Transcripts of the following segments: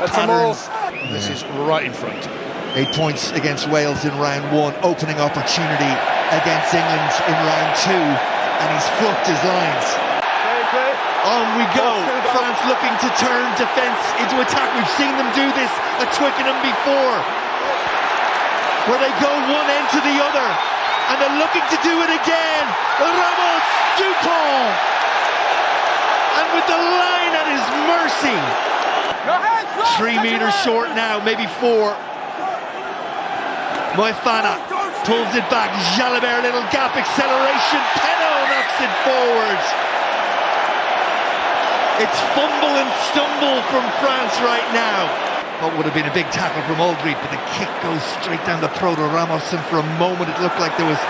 patterns. This is right in front. 8 points against Wales in round 1, opening opportunity against England in round 2, and he's fluffed his lines. On we go. France looking to turn defence into attack. We've seen them do this at Twickenham before, where they go one end to the other, and they're looking to do it again. Ramos, Dupont, and with the line at his mercy. 3 meters short now, maybe 4. Moefana pulls it back. Jalibert, little gap, acceleration. Penaud knocks it forward. It's fumble and stumble from France right now. What would have been a big tackle from Aldrit, but the kick goes straight down the throat of Ramos, and for a moment it looked like there was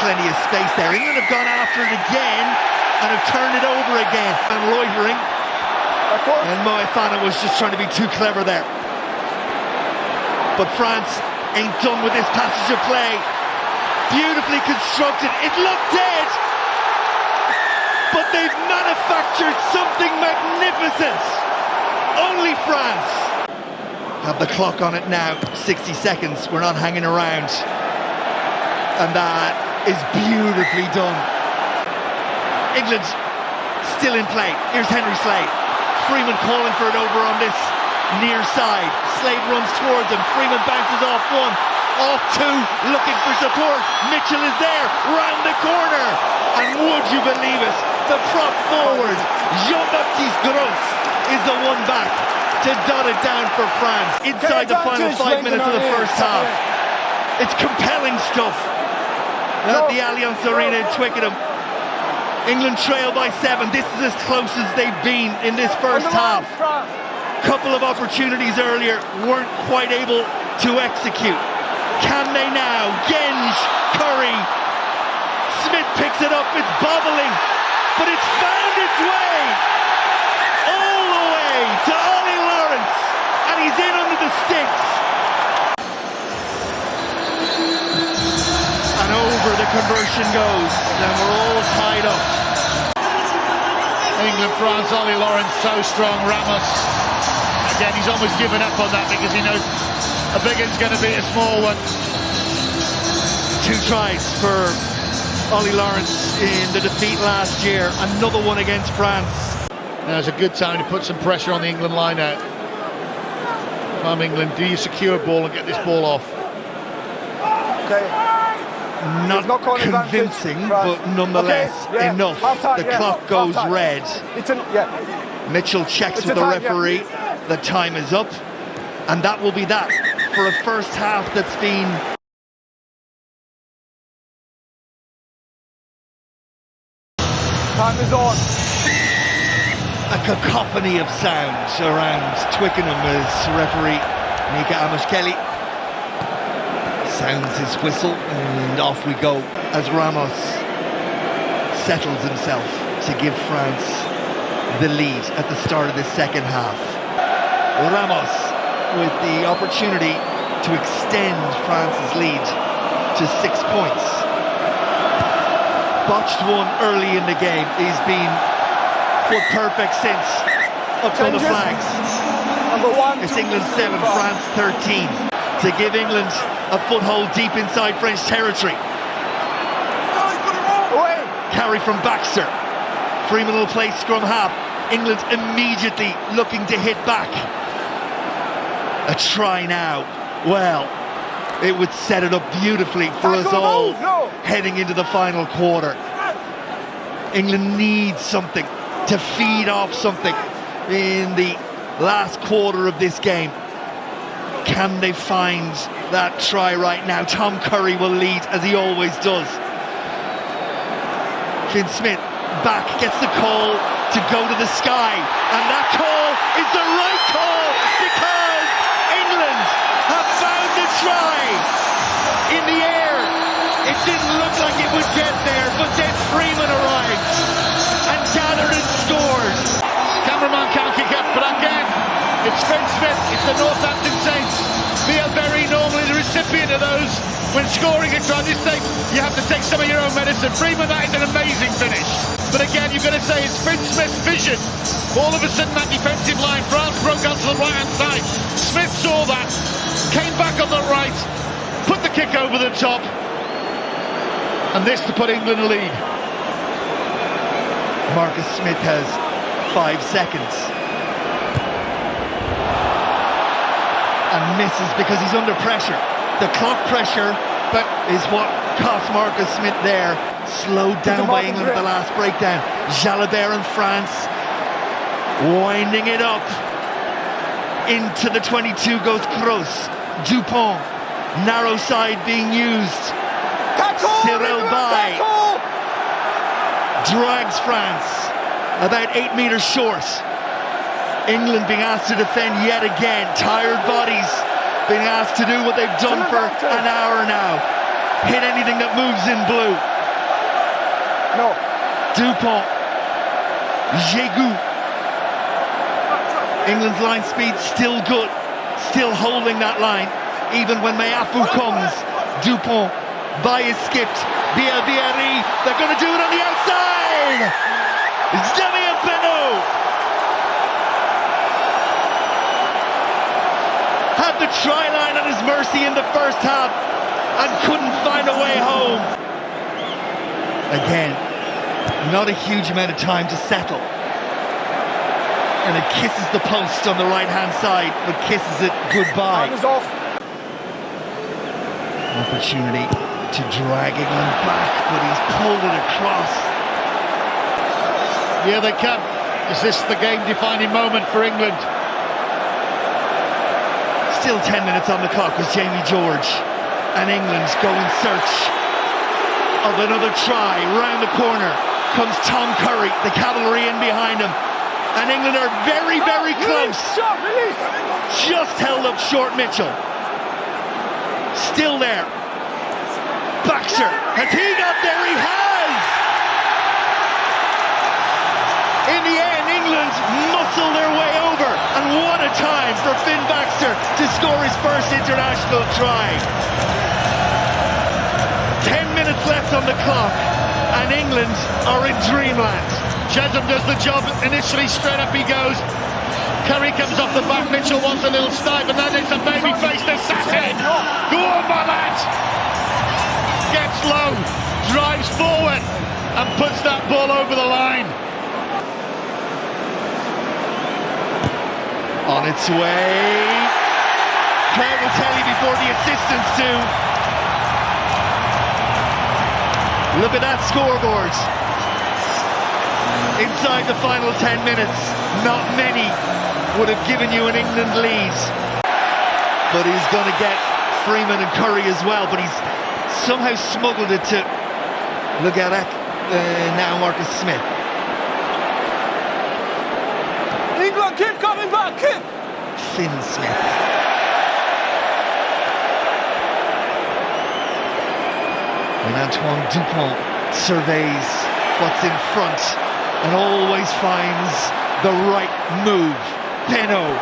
plenty of space there. England have gone after it again and have turned it over again. And loitering. And Moefana was just trying to be too clever there. But France ain't done with this passage of play. Beautifully constructed. It looked dead, but they've manufactured something magnificent. Only France have the clock on it now. 60 seconds. We're not hanging around. And that is beautifully done. England still in play. Here's Henry Slade. Freeman calling for it over on this near side. Slade runs towards him. Freeman bounces off 1, off 2, looking for support. Mitchell is there, round the corner. And would you believe it, the prop forward, Jean-Baptiste Gros, is the one back to dot it down for France inside the final 5 minutes of the first half. It's compelling stuff at the Allianz Arena in Twickenham. England trail by 7. This is as close as they've been in this first half. Couple of opportunities earlier, weren't quite able to execute. Can they now? Genge, Curry, Smith picks it up, it's bobbling, but it's found its way all the way to Ollie Lawrence, and he's in under the sticks. And over the conversion goes, and we're all tied up. England, France, Ollie Lawrence so strong. Ramos, again, he's almost given up on that because he knows a big one's going to be a small one. 2 tries for Ollie Lawrence in the defeat last year. Another one against France. Now it's a good time to put some pressure on the England line out. Come England, do you secure ball and get this ball off? Okay. Not convincing, but nonetheless enough. The clock goes red. Mitchell checks with the referee. The time is up, and that will be that for a first half that's been time is on. A cacophony of sounds around Twickenham as referee Mika Amos-Kelly sounds his whistle, and off we go as Ramos settles himself to give France the lead at the start of the second half. Ramos with the opportunity to extend France's lead to 6 points. Botched one early in the game. He's been foot perfect since up to the flags. It's England 7, France 13 to give England a foothold deep inside French territory. Carry from Baxter. Freeman will play scrum half. England immediately looking to hit back. A try now. Well, it would set it up beautifully for us all heading into the final quarter. England needs something to feed off something in the last quarter of this game. Can they find that try right now? Tom Curry will lead as he always does. Finn Smith back, gets the call to go to the sky, and that call is the right call because England have found the try in the air. It didn't look like it would get there, but then Freeman arrived and gathered and scored. Cameraman can't kick up, but again, it's Finn Smith, it's the Northampton Saints. Via Berry, normally the recipient of those. When scoring a try, you have to take some of your own medicine. Freeman, that is an amazing finish. But again, you've got to say it's Finn Smith's vision. All of a sudden, that defensive line, France broke onto the right-hand side. Smith saw that, came back on the right, put the kick over the top, and this to put England in the lead. Marcus Smith has 5 seconds. And misses because he's under pressure. The clock pressure is what cost Marcus Smith there. Slowed down by England at the last breakdown. Jalibert and France winding it up. Into the 22 goes Kroos. Dupont, narrow side being used. Cyril Bay drags France about 8 meters short. England being asked to defend yet again. Tired bodies being asked to do what they've done for an hour now. Hit anything that moves in blue. No. Dupont. Jégu. England's line speed still good. Still holding that line. Even when Meafou comes. Dupont. Bay is skipped. Bielbieri. They're going to do it on the outside. Damien Penaud. Had the try line at his mercy in the first half and couldn't find a way home. Again, not a huge amount of time to settle. And it kisses the post on the right-hand side, but kisses it goodbye. Opportunity to drag England back, but he's pulled it across. Yeah, they can. Is this the game-defining moment for England? Still 10 minutes on the clock as Jamie George and England go in search of another try. Round the corner comes Tom Curry, the cavalry in behind him. And England are very, very close. Just held up short Mitchell. Still there. Baxter, has he got there? He has! In the end, England muscle their way over, and what a time for Finn Baxter to score his first international try. 10 minutes left on the clock, and England are in dreamland. Chesham does the job initially, straight up he goes. Curry comes off the back, Mitchell wants a little snipe, and then it's a baby face to Sassy. Go on, my lad! Gets low, drives forward, and puts that ball over the line. On its way. Crowd will tell you before the assistants do. Look at that scoreboard. Inside the final 10 minutes, not many would have given you an England lead. But he's going to get Freeman and Curry as well, but he's somehow smuggled it to now Marcus Smith. England, keep coming back, keep! Finn Smith. And Antoine Dupont surveys what's in front and always finds the right move. Penaud.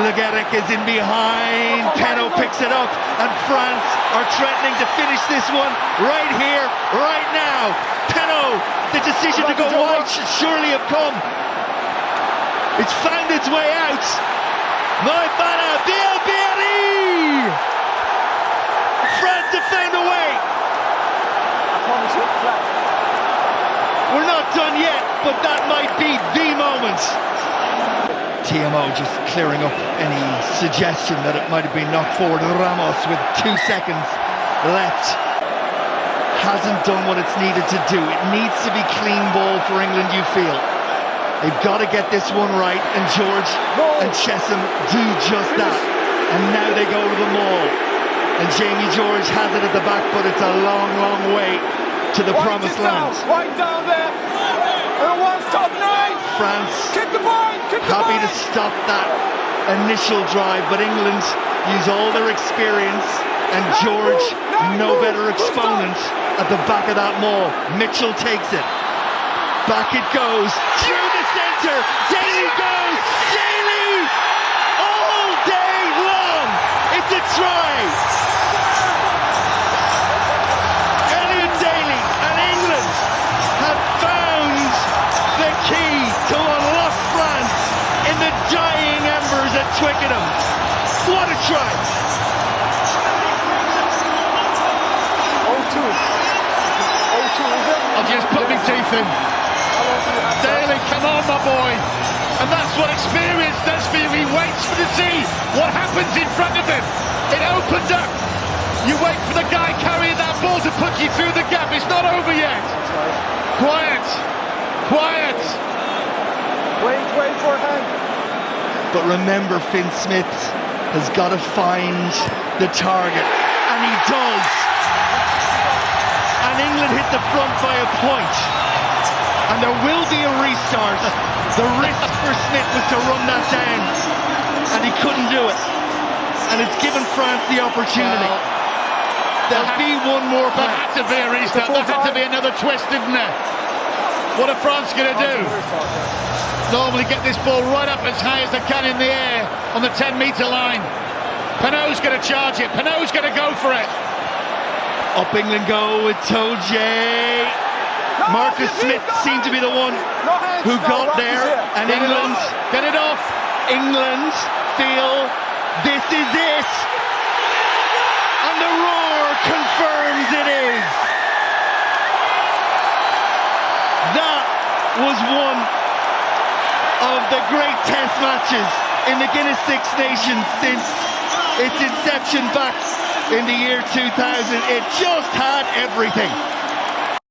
Le Garec is in behind. Penaud picks it up, and France are threatening to finish this one right here, right now. Penaud, the decision to go wide should surely have come. It's found its way out. Moefana, Bielbieri! France have found a way. We're not done yet, but that might be the moment. TMO just clearing up any suggestion that it might have been knocked forward. Ramos with 2 seconds left. Hasn't done what it's needed to do. It needs to be clean ball for England, you feel. They've got to get this one right, and George and Chesham do just that. And now they go to the maul. And Jamie George has it at the back, but it's a long, long way to the promised land. Right down there. And one stop nine. France Kick the ball. happy to stop that initial drive, but England use all their experience, and George, no better exponent at the back of that maul. Mitchell takes it. Back it goes, through the centre, Daly goes, Daly! All day long, it's a try! Elliot Daly and England have found try. 0-2. 0-2, is it? I'll just put my teeth in. How long do you have? Daly, come on, my boy. And that's what experience does for you. He waits for to see what happens in front of him. It opened up. You wait for the guy carrying that ball to put you through the gap. It's not over yet. Quiet. Quiet. Wait for a hand. But remember, Finn Smith has got to find the target, and he does. And England hit the front by a point. And there will be a restart. The risk for Smith was to run that down, and he couldn't do it. And it's given France the opportunity. There'll be one more There play. had to be a restart. There had to be another twist, didn't there? What are France going to do? Normally get this ball right up as high as they can in the air on the 10-metre line. Pinot's going to charge it. Pinot's going to go for it. Up England go with Toje. Marcus Smith seemed to be the one who got there, and Get it England, off. Get it off. England feel this is it, and the roar confirms it is. That was one of the great test matches in the Guinness Six Nations since its inception back in the year 2000. It just had everything.